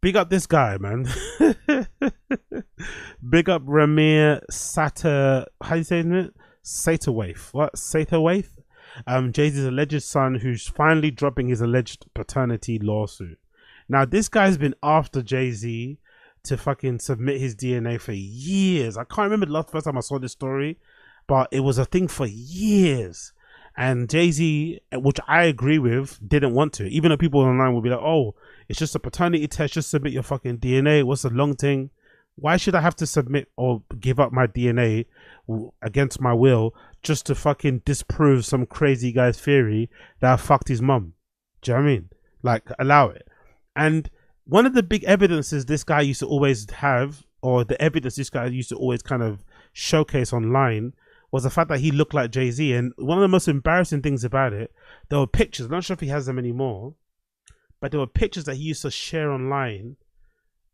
Big up this guy, man. Big up Rymir how you saying it? Satterthwaite. What? Satterthwaite? Jay-Z's alleged son who's finally dropping his alleged paternity lawsuit. Now, this guy's been after Jay-Z to fucking submit his DNA for years. I can't remember the last first time I saw this story, but it was a thing for years. And Jay-Z, which I agree with, didn't want to. Even though people online will be like, oh, it's just a paternity test, just submit your fucking DNA. What's the long thing? Why should I have to submit or give up my DNA against my will just to fucking disprove some crazy guy's theory that I fucked his mum? Do you know what I mean? Like, allow it. And one of the big evidences this guy used to always have, or the evidence this guy used to always kind of showcase online, was the fact that he looked like Jay-Z. And one of the most embarrassing things about it, there were pictures, I'm not sure if he has them anymore, but there were pictures that he used to share online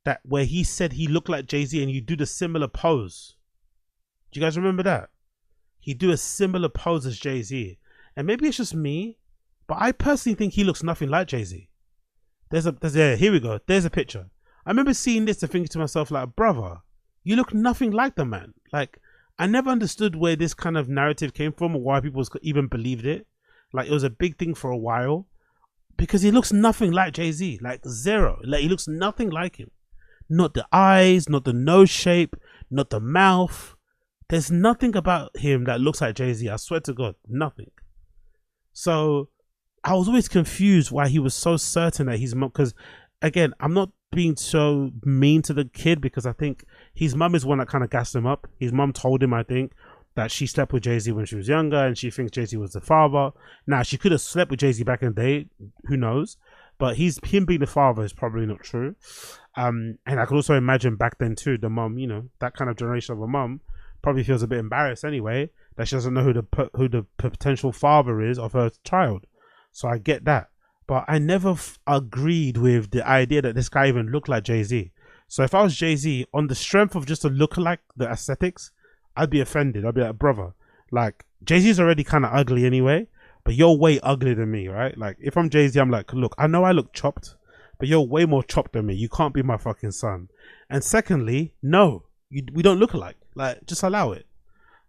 that where he said he looked like Jay-Z and you do the similar pose. Do you guys remember that? He'd do a similar pose as Jay-Z. And maybe it's just me, but I personally think he looks nothing like Jay-Z. Here we go. There's a picture. I remember seeing this and thinking to myself, like, brother, you look nothing like the man. Like, I never understood where this kind of narrative came from or why people even believed it. Like, it was a big thing for a while because he looks nothing like Jay-Z. Like, zero. Like, he looks nothing like him. Not the eyes, not the nose shape, not the mouth. There's nothing about him that looks like Jay-Z. I swear to God, nothing. So I was always confused why he was so certain that his mom, because again, I'm not being so mean to the kid because I think his mum is one that kind of gassed him up. His mum told him, I think, that she slept with Jay-Z when she was younger and she thinks Jay-Z was the father. Now, she could have slept with Jay-Z back in the day, who knows? But him being the father is probably not true. And I could also imagine back then too, the mum, you know, that kind of generation of a mum probably feels a bit embarrassed anyway that she doesn't know who the potential father is of her child. So I get that, but I never agreed with the idea that this guy even looked like Jay-Z. So if I was Jay-Z, on the strength of just a lookalike, the aesthetics, I'd be offended. I'd be like, brother, like Jay-Z's already kind of ugly anyway, but you're way uglier than me, right? Like if I'm Jay-Z, I'm like, look, I know I look chopped, but you're way more chopped than me. You can't be my fucking son. And secondly, no, we don't look alike. Like, just allow it.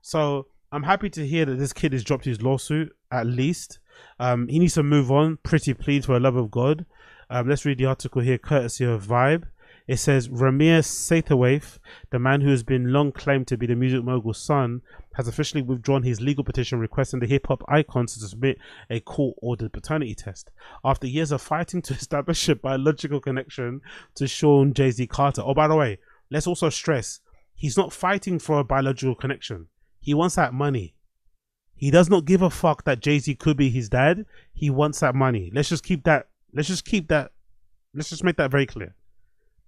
So I'm happy to hear that this kid has dropped his lawsuit, at least. He needs to move on. Pretty please, for the love of God. Let's read the article here, courtesy of Vibe. It says, Rymir Satterthwaite, the man who has been long claimed to be the music mogul's son, has officially withdrawn his legal petition requesting the hip-hop icons to submit a court-ordered paternity test. After years of fighting to establish a biological connection to Sean Jay-Z Carter. Oh, by the way, let's also stress, he's not fighting for a biological connection. He wants that money. He does not give a fuck that Jay-Z could be his dad. He wants that money. Let's just make that very clear.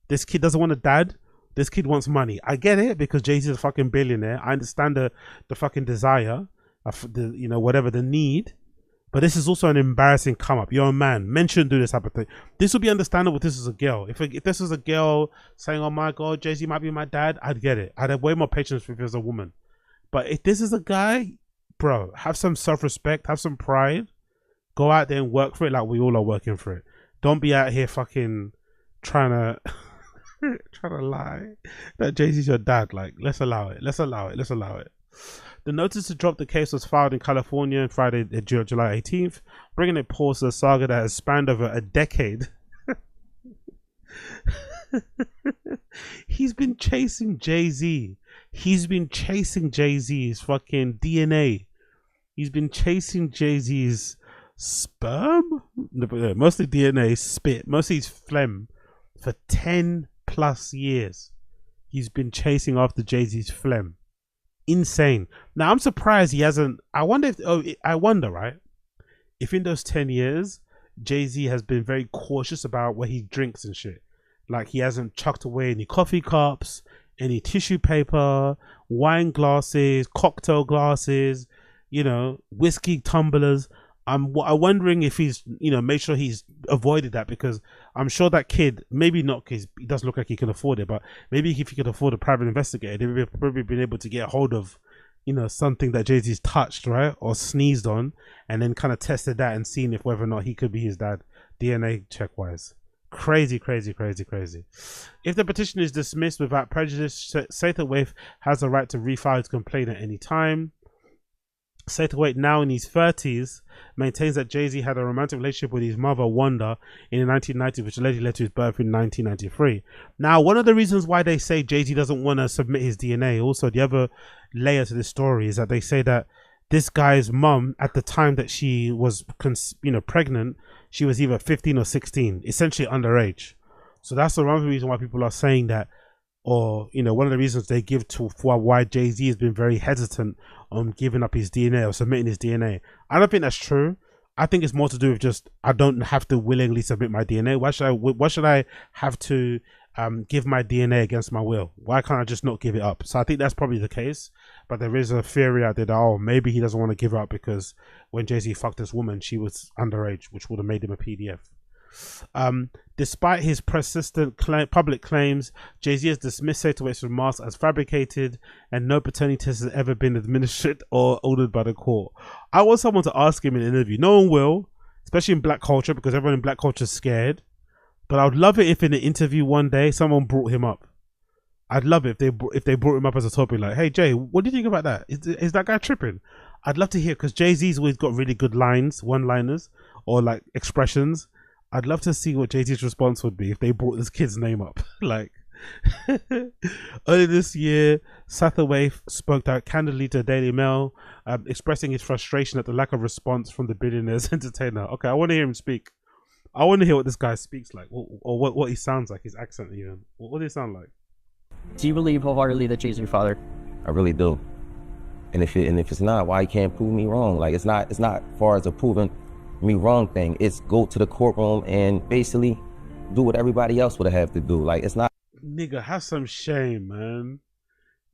This kid doesn't want a dad. This kid wants money. I get it because Jay-Z is a fucking billionaire. I understand the fucking desire of the, you know, whatever the need. But this is also an embarrassing come up. You're a man. Men shouldn't do this type of thing. This would be understandable if this is a girl. If this is a girl saying, oh my God, Jay-Z might be my dad, I'd get it. I'd have way more patience if it was a woman. But if this is a guy, bro, have some self-respect, have some pride. Go out there and work for it like we all are working for it. Don't be out here fucking trying to lie that Jay-Z's your dad. Like, let's allow it. The notice to drop the case was filed in California on Friday, July 18th, bringing a pause to the saga that has spanned over a decade. He's been chasing Jay-Z. He's been chasing Jay-Z's fucking DNA. He's been chasing Jay-Z's sperm? Mostly DNA, spit, mostly his phlegm for 10 plus years. He's been chasing after Jay-Z's phlegm. Insane. Now I'm surprised he hasn't. I wonder, right? If in those 10 years, Jay-Z has been very cautious about what he drinks and shit. Like he hasn't chucked away any coffee cups, any tissue paper, wine glasses, cocktail glasses, you know, whiskey tumblers. I'm wondering if he's, you know, made sure he's avoided that, because I'm sure that kid, maybe not because he does look like he can afford it, but maybe if he could afford a private investigator, they would have probably been able to get a hold of, you know, something that Jay-Z's touched, right, or sneezed on, and then kind of tested that and seen if whether or not he could be his dad, DNA check wise. Crazy, crazy, crazy, crazy. If the petition is dismissed without prejudice, Satterthwaite has the right to refile his complaint at any time. Satterthwaite, now in his 30s, maintains that Jay-Z had a romantic relationship with his mother, Wanda, in the 1990s, which allegedly led to his birth in 1993. Now, one of the reasons why they say Jay-Z doesn't want to submit his DNA, also the other layer to this story, is that they say that this guy's mum, at the time that she was, pregnant, she was either 15 or 16, essentially underage. So that's the one reason why people are saying that, or one of the reasons they give to for why Jay-Z has been very hesitant on giving up his DNA or submitting his DNA. I don't think that's true. I think it's more to do with just, I don't have to willingly submit my DNA. Why should I have to give my DNA against my will? Why can't I just not give it up? So I think that's probably the case. But there is a theory out there that, maybe he doesn't want to give it up because when Jay-Z fucked this woman, she was underage, which would have made him a PDF. Despite his persistent public claims, Jay-Z has dismissed Satterthwaite's remarks as fabricated, and no paternity test has ever been administered or ordered by the court. I want someone to ask him in an interview. No one will, especially in black culture, because everyone in black culture is scared. But I would love it if in an interview one day someone brought him up. I'd love it if they brought him up as a topic, like, "Hey Jay, what do you think about that? Is that guy tripping?" I'd love to hear, because Jay-Z's always got really good lines, one-liners, or like expressions. I'd love to see what Jay-Z's response would be if they brought this kid's name up. Like, earlier this year, Satterthwaite spoke out candidly to Daily Mail, expressing his frustration at the lack of response from the billionaire's entertainer. Okay, I want to hear him speak. I want to hear what this guy speaks like, or what he sounds like, his accent even. What does he sound like? Do you believe wholeheartedly that Jay's your father? I really do. And if it's not, why you can't prove me wrong? Like, it's not far as a proving me wrong thing. It's go to the courtroom and basically do what everybody else would have to do. Like, it's not. Nigga, have some shame, man.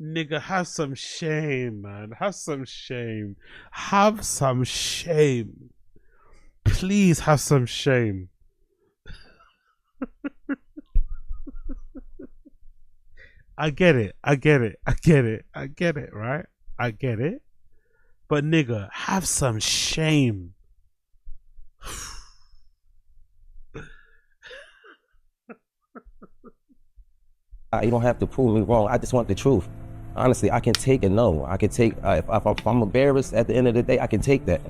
Nigga, have some shame, man. Have some shame. Have some shame. Please have some shame. I get it, right? I get it. But nigga, have some shame. You don't have to prove me wrong. I just want the truth. Honestly, I can take a no. I can take, if I'm embarrassed at the end of the day, I can take that.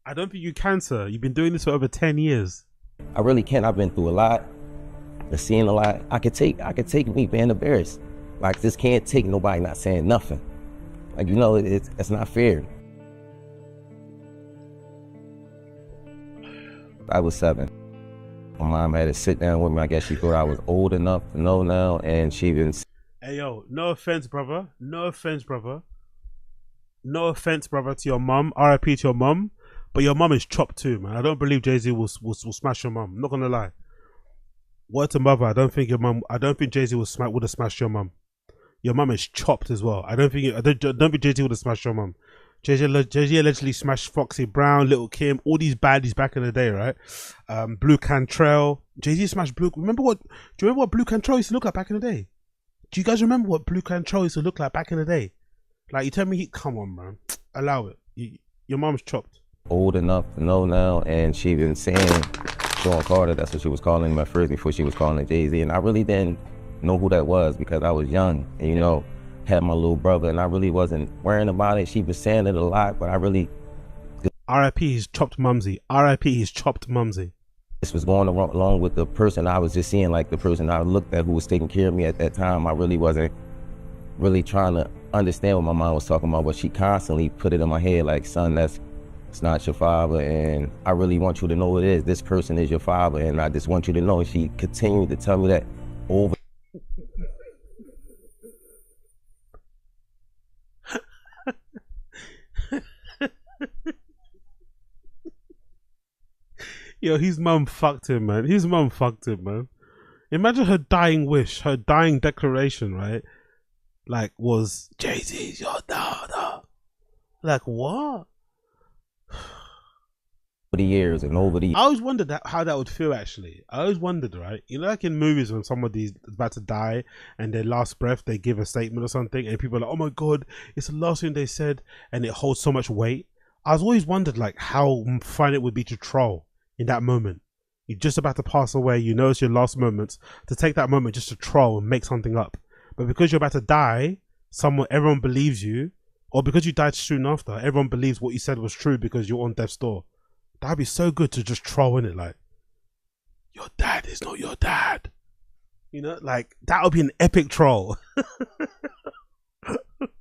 I don't think you can, sir. You've been doing this for over 10 years. I really can. I've been through a lot. I've seen a lot. I could take me being embarrassed. Like, this can't take nobody not saying nothing. Like, it's not fair. I was 7. My mom had to sit down with me. I guess she thought I was old enough to know now, and she even. Hey yo, no offense, brother. No offense, brother. No offense, brother, to your mum. R.I.P. to your mum. But your mum is chopped too, man. I don't believe Jay-Z will smash your mum. I'm not gonna lie. Word to mother, I don't think Jay-Z would have smashed your mum. Your mum is chopped as well. I don't think Jay-Z would have smashed your mum. Jay-Z allegedly smashed Foxy Brown, Little Kim, all these baddies back in the day, right? Blue Cantrell. Jay-Z smashed Blue. Do you remember what Blue Cantrell used to look like back in the day? Do you guys remember what Blue Cantrell used to look like back in the day? Like, you tell me, come on, man. Allow it. Your mom's chopped. Old enough to know now, and she been saying Sean Carter, that's what she was calling him at first before she was calling him Jay-Z, and I really didn't know who that was because I was young and had my little brother, and I really wasn't worrying about it. She was saying it a lot, but I really. R.I.P. He's chopped Mumsy. R.I.P. He's chopped Mumsy. This was going along with the person I was just seeing, like the person I looked at who was taking care of me at that time. I really wasn't really trying to understand what my mom was talking about, but she constantly put it in my head like, son, it's not your father, and I really want you to know it is. This person is your father, and I just want you to know. And she continued to tell me that over. Yo, his mum fucked him, man. Imagine her dying wish, her dying declaration, right? Like, was Jay-Z's your daughter. Like, what? The years and over the. I always wondered how that would feel. Actually, I always wondered, right? Like in movies when somebody's about to die and their last breath, they give a statement or something, and people are like, "Oh my god, it's the last thing they said," and it holds so much weight. I was always wondered, like, how fun it would be to troll in that moment. You're just about to pass away. You know it's your last moments. To take that moment just to troll and make something up. But because you're about to die, everyone believes you. Or because you died soon after, everyone believes what you said was true because you're on death's door. That'd be so good to just troll in it, like, your dad is not your dad. You know, like, that would be an epic troll.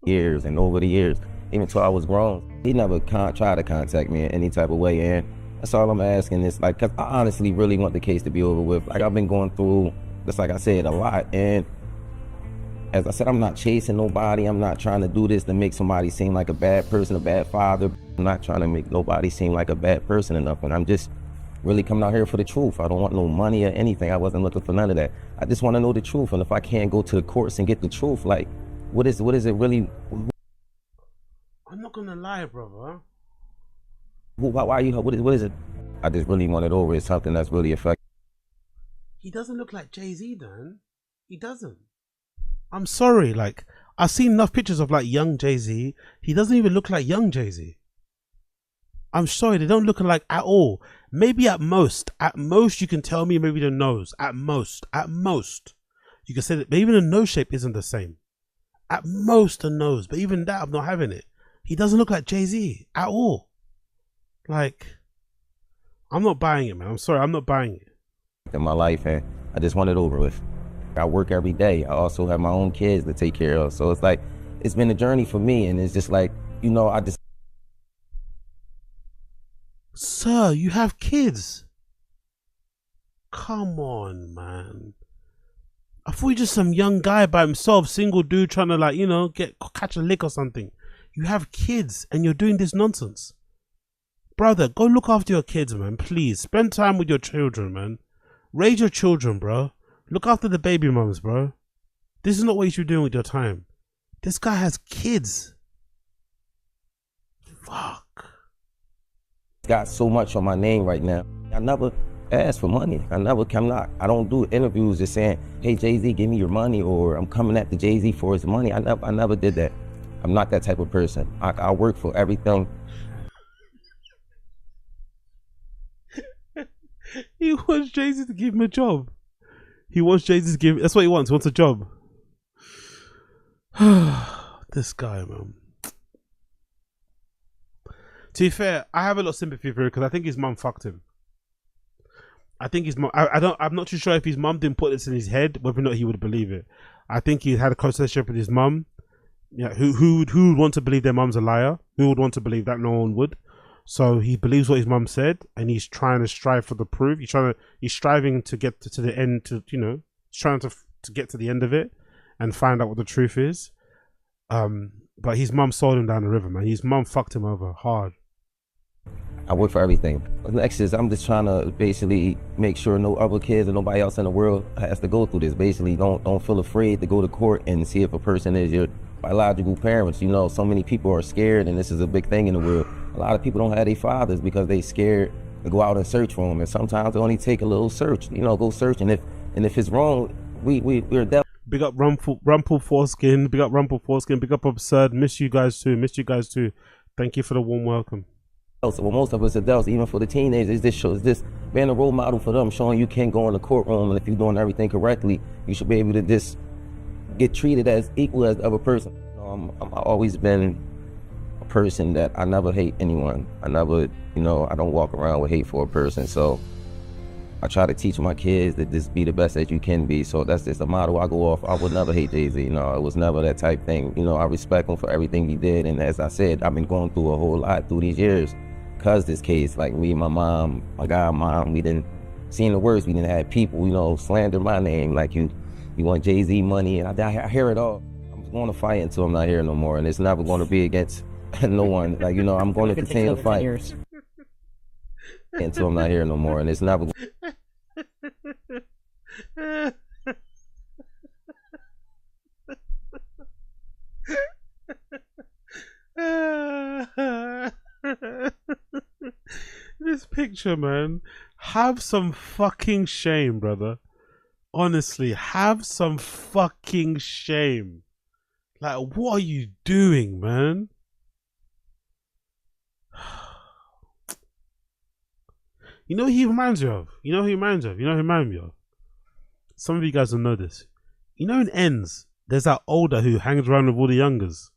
Years and over the years, even till I was grown, he never tried to contact me in any type of way. And that's all I'm asking is, like, because I honestly really want the case to be over with. Like, I've been going through, just like I said, a lot. And as I said, I'm not chasing nobody. I'm not trying to do this to make somebody seem like a bad person, a bad father. I'm not trying to make nobody seem like a bad person or nothing. I'm just really coming out here for the truth. I don't want no money or anything. I wasn't looking for none of that. I just want to know the truth. And if I can't go to the courts and get the truth, like, what is it really? I'm not gonna lie, brother. Why are you? What is it? I just really want it over. It's something that's really affecting. He doesn't look like Jay-Z, Dan. He doesn't. I'm sorry, like, I've seen enough pictures of, like, young Jay-Z. He doesn't even look like young Jay-Z. I'm sorry, they don't look alike at all. Maybe at most you can tell me maybe the nose. At most, you can say that maybe the nose shape isn't the same. At most the nose, but even that I'm not having it. He doesn't look like Jay-Z at all. Like, I'm not buying it, man. I'm sorry, I'm not buying it. In my life, and I just want it over with. I work every day. I also have my own kids to take care of. So it's like, it's been a journey for me, and it's just like, you know, I just... Sir, you have kids. Come on, man. I thought you're just some young guy by himself, single dude trying to, like, you know, catch a lick or something. You have kids and you're doing this nonsense. Brother, go look after your kids, man. Please, spend time with your children, man. Raise your children, bro. Look after the baby mums, bro. This is not what you should be doing with your time. This guy has kids. Fuck. Got so much on my name right now. I never asked for money. I don't do interviews just saying, hey, Jay-Z, give me your money, or I'm coming at the Jay-Z for his money. I never did that. I'm not that type of person. I work for everything. He wants Jay-Z to give him a job. He wants Jay-Z to give... That's what he wants. He wants a job. This guy, man. To be fair, I have a lot of sympathy for him because I think his mum fucked him. I think his mum... I'm not too sure if his mum didn't put this in his head, whether or not he would believe it. I think he had a close relationship with his mum. Yeah, who would want to believe their mum's a liar? Who would want to believe that? No one would. So he believes what his mum said, and he's trying to strive for the proof. He's striving to get to the end. He's trying to get to the end of it and find out what the truth is. But his mum sold him down the river, man. His mum fucked him over hard. I work for everything. Next is, I'm just trying to basically make sure no other kids or nobody else in the world has to go through this. Basically, don't feel afraid to go to court and see if a person is your biological parents. You know, so many people are scared, and this is a big thing in the world. A lot of people don't have their fathers because they scared to go out and search for them. And sometimes it only take a little search. You know, go search, and if it's wrong, we're definitely. Big up Rumple Foreskin. Big up Rumple Foreskin. Big up Absurd. Miss you guys too. Thank you for the warm welcome. Well, most of us adults, even for the teenagers, this being a role model for them, showing you can go in the courtroom, and if you're doing everything correctly, you should be able to just get treated as equal as the other person. I've always been a person that I never hate anyone. I don't walk around with hate for a person. So I try to teach my kids that just be the best that you can be. So that's just a motto I go off. I would never hate Jay-Z. You know, it was never that type thing. You know, I respect him for everything he did. And as I said, I've been going through a whole lot through these years. Cause this case, like me and my mom, my godmom, we didn't seen the worst. We didn't have people, slander my name. Like you want Jay-Z money, and I hear it all. I'm going to fight until I'm not here no more, and it's never going to be against no one. Like I'm going to continue to fight until I'm not here no more, and it's never. This picture, man. Have some fucking shame, brother. Honestly, have some fucking shame. Like, what are you doing, man? You know who he reminds you of? You know who he reminds you of? You know who he reminds me of? Some of you guys will know this. You know in Ends, there's that older who hangs around with all the youngers.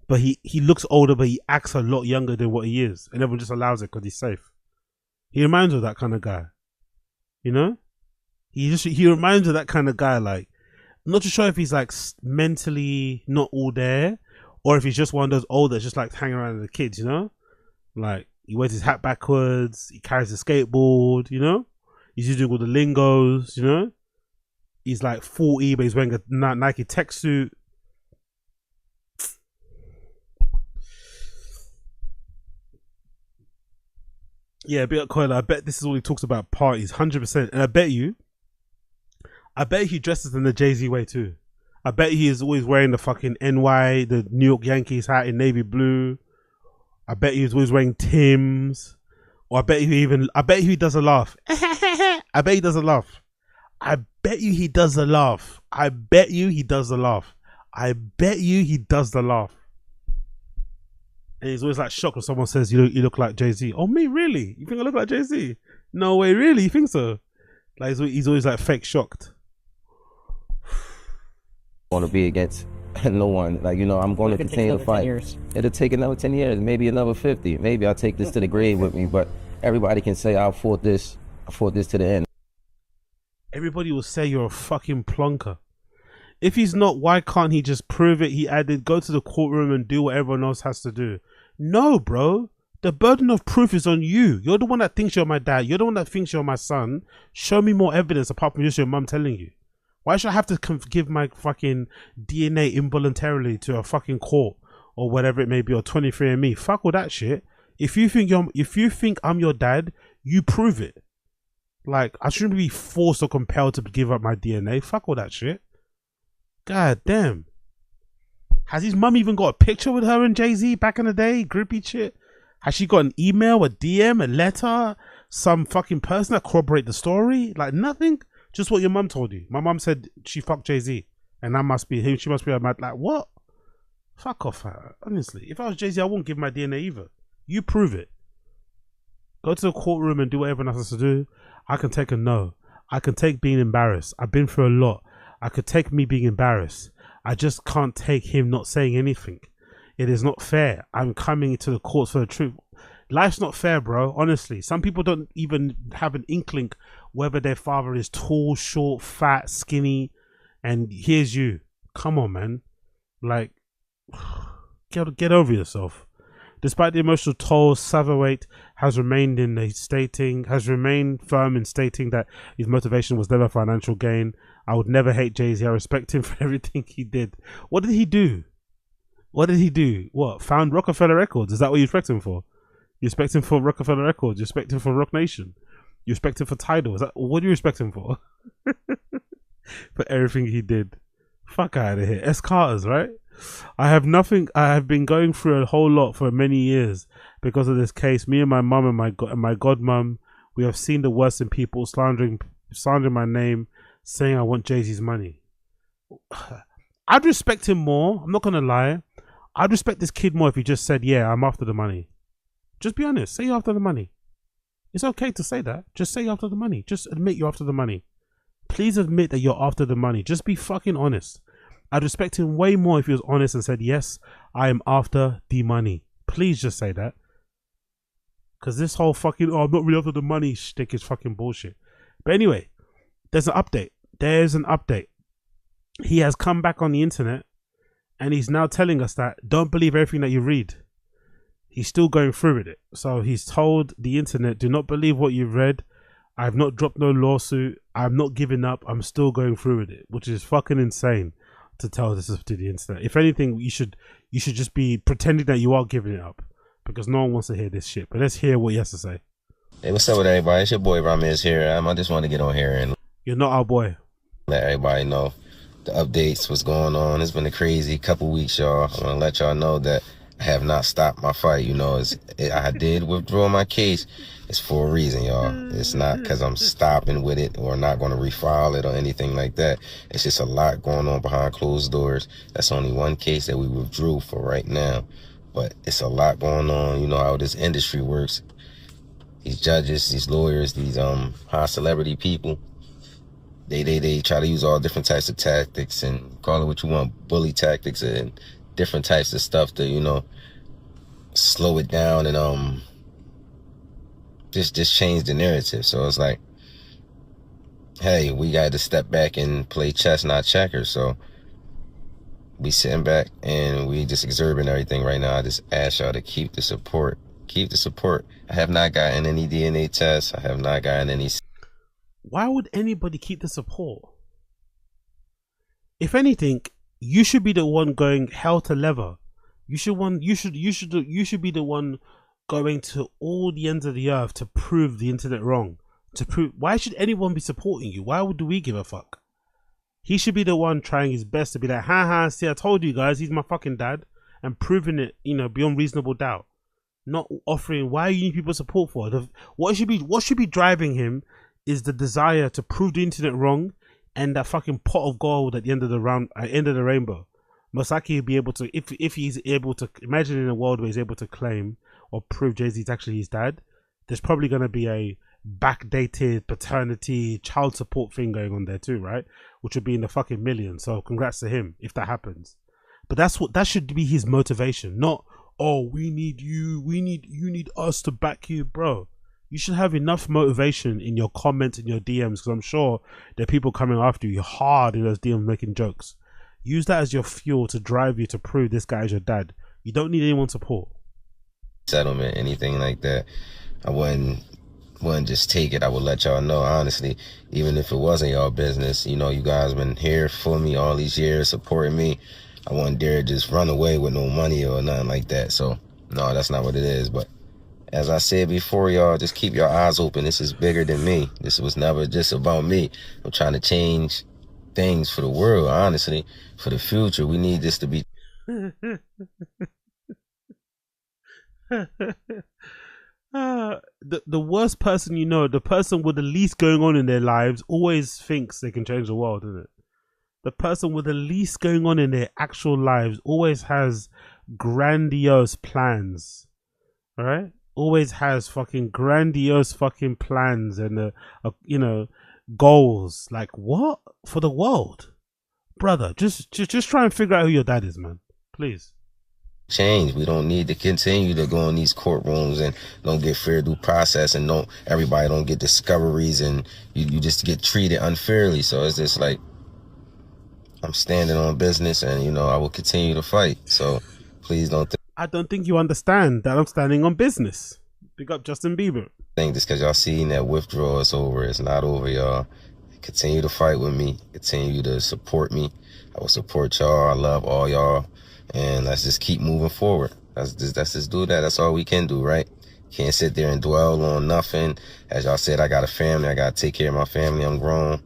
But he looks older, but he acts a lot younger than what he is. And everyone just allows it because he's safe. He reminds me of that kind of guy. You know? He reminds me of that kind of guy. Like, I'm not too sure if he's like mentally not all there, or if he's just one of those old that's just like hanging around with the kids, you know? Like, he wears his hat backwards, he carries a skateboard, you know? He's using all the lingos, you know? He's like 40, but he's wearing a Nike tech suit. Yeah, Big Coiler, I bet this is all he talks about, parties, 100%. And I bet he dresses in the Jay-Z way too. I bet he is always wearing the fucking NY, the New York Yankees hat in navy blue. I bet he's always wearing Tim's. Or I bet he does a laugh. I bet he does a laugh. I bet you he does the laugh. I bet you he does the laugh. I bet you he does the laugh. And he's always like shocked when someone says, you look like Jay-Z. Oh, me? Really? You think I look like Jay-Z? No way, really? You think so? Like, he's always like fake shocked. I want to be against no one. Like, you know, I'm going to continue to fight. It'll take another 10 years, maybe another 50. Maybe I'll take this to the grave with me, but everybody can say I fought this to the end. Everybody will say you're a fucking plonker. If he's not, why can't he just prove it? He added, go to the courtroom and do what everyone else has to do. No, bro. The burden of proof is on you. You're the one that thinks you're my dad. You're the one that thinks you're my son. Show me more evidence apart from just your mum telling you. Why should I have to give my fucking DNA involuntarily to a fucking court or whatever it may be, or 23andMe? Fuck all that shit. If you think I'm your dad, you prove it. Like, I shouldn't be forced or compelled to give up my DNA. Fuck all that shit. God damn. Has his mum even got a picture with her and Jay-Z back in the day? Grippy shit. Has she got an email, a DM, a letter, some fucking person that corroborate the story? Like, nothing. Just what your mum told you. My mum said she fucked Jay-Z, and that must be him. She must be a mad. Like, what? Fuck off her. Honestly, if I was Jay-Z, I wouldn't give my DNA either. You prove it. Go to the courtroom and do what everyone else has to do. I can take a no. I can take being embarrassed. I've been through a lot. I could take me being embarrassed. I just can't take him not saying anything. It is not fair. I'm coming to the courts for the truth. Life's not fair, bro. Honestly, some people don't even have an inkling whether their father is tall, short, fat, skinny, and here's you. Come on, man. Like, get over yourself. Despite the emotional toll, Satterthwaite has remained firm in stating that his motivation was never financial gain. I would never hate Jay-Z. I respect him for everything he did. What did he do? What? Found Rockefeller Records? Is that what you respect him for? You respect him for Rockefeller Records? You respect him for Rock Nation? You respect him for Tidal? What do you respect him for? For everything he did. Fuck out of here. S. Carter's, right? I have been going through a whole lot for many years because of this case. Me and my mum and my godmum, we have seen the worst in people slandering my name, saying I want Jay-Z's money. I'd respect him more. I'm not going to lie. I'd respect this kid more if he just said, yeah, I'm after the money. Just be honest. Say you're after the money. It's okay to say that. Just say you're after the money. Just admit you're after the money. Please admit that you're after the money. Just be fucking honest. I'd respect him way more if he was honest and said, yes, I am after the money. Please just say that. Because this whole fucking, I'm not really after the money shtick is fucking bullshit. But anyway, there's an update. He has come back on the internet and he's now telling us that don't believe everything that you read. He's still going through with it. So he's told the internet, do not believe what you've read. I have not dropped no lawsuit. I'm not giving up. I'm still going through with it, which is fucking insane to tell this to the internet. If anything, you should just be pretending that you are giving it up, because no one wants to hear this shit. But let's hear what he has to say. Hey, what's up with everybody? It's your boy Rymir here. I just want to get on here and you're not our boy. Let everybody know the updates, what's going on. It's been a crazy couple weeks, y'all. I want to let y'all know that I have not stopped my fight. You know, I did withdraw my case. It's for a reason, y'all. It's not because I'm stopping with it or not going to refile it or anything like that. It's just a lot going on behind closed doors. That's only one case that we withdrew for right now. But it's a lot going on. You know how this industry works. these judges, these lawyers, these high celebrity people. They try to use all different types of tactics and call it what you want, bully tactics and different types of stuff to, you know, slow it down and just change the narrative. So it's like, hey, we got to step back and play chess, not checkers. So we sitting back and we just exerting everything right now. I just ask y'all to keep the support. Keep the support. I have not gotten any DNA tests. I have not gotten any. Why would anybody keep the support? If anything, you should be the one going hell to leather. You should be the one going to all the ends of the earth to prove the internet wrong. To prove, why should anyone be supporting you? Why would we give a fuck? He should be the one trying his best to be like, haha, see, I told you guys, he's my fucking dad, and proving it, you know, beyond reasonable doubt. Not offering. Why you need people support for? What should be driving him is the desire to prove the internet wrong, and that fucking pot of gold at the end of the round, at the end of the rainbow. Most likely he'll be able to, if he's able to, imagine in a world where he's able to claim or prove Jay-Z's actually his dad, there's probably going to be a backdated paternity child support thing going on there too, right? Which would be in the fucking millions. So congrats to him if that happens. But that should be his motivation, not, oh, we need you need us to back you, bro. You should have enough motivation in your comments and your DMs, because I'm sure there are people coming after you hard in those DMs making jokes. Use that as your fuel to drive you to prove this guy is your dad. You don't need anyone's support. Settlement, anything like that. I wouldn't just take it. I would let y'all know, honestly, even if it wasn't y'all business. You know, you guys been here for me all these years, supporting me. I wouldn't dare just run away with no money or nothing like that. So, no, that's not what it is. But as I said before, y'all, just keep your eyes open. This is bigger than me. This was never just about me. I'm trying to change things for the world, honestly, for the future. We need this to be. The worst person you know, the person with the least going on in their lives, always thinks they can change the world, isn't it? The person with the least going on in their actual lives always has grandiose plans, all right? Always has fucking grandiose fucking plans and you know, goals. Like, what? For the world? Brother, just try and figure out who your dad is, man. Please. Change. We don't need to continue to go in these courtrooms and don't get fair due process, and everybody don't get discoveries, and you just get treated unfairly. So it's just like, I'm standing on business, and you know, I will continue to fight. So please don't I don't think you understand that I'm standing on business. Pick up Justin Bieber. think just because y'all seen that withdrawal is over. It's not over, y'all. Continue to fight with me. Continue to support me. I will support y'all. I love all y'all. And let's just keep moving forward. Let's just do that. That's all we can do, right? Can't sit there and dwell on nothing. As y'all said, I got a family. I got to take care of my family. I'm grown.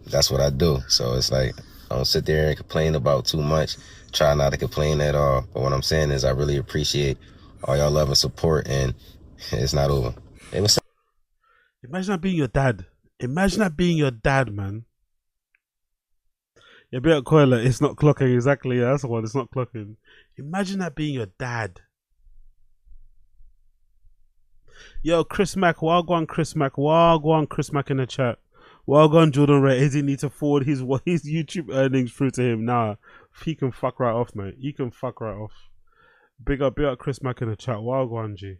That's what I do. So it's like, I don't sit there and complain about too much. Try not to complain at all. But what I'm saying is, I really appreciate all y'all love and support, and it's not over. Imagine that being your dad. Imagine that being your dad, man. Yeah, be at Coiler, it's not clocking. Exactly, yeah, that's the one. It's not clocking. Imagine that being your dad. Yo, Chris Mack, Wagwan Chris Mack, Wagwan Chris Mack in the chat. Wagwan Jordan Ray, does he need to forward his YouTube earnings through to him? Nah, he can fuck right off, mate. He can fuck right off. Big up Chris Mack in the chat. Wagwan G.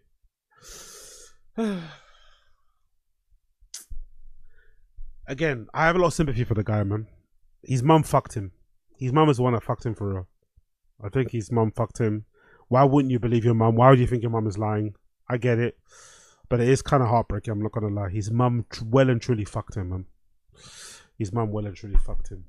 Again, I have a lot of sympathy for the guy, man. His mum fucked him. His mum is the one that fucked him for real. I think his mum fucked him. Why wouldn't you believe your mum? Why would you think your mum is lying? I get it. But it is kind of heartbreaking, I'm not going to lie. His mum well and truly fucked him, man. His mum well and truly fucked him.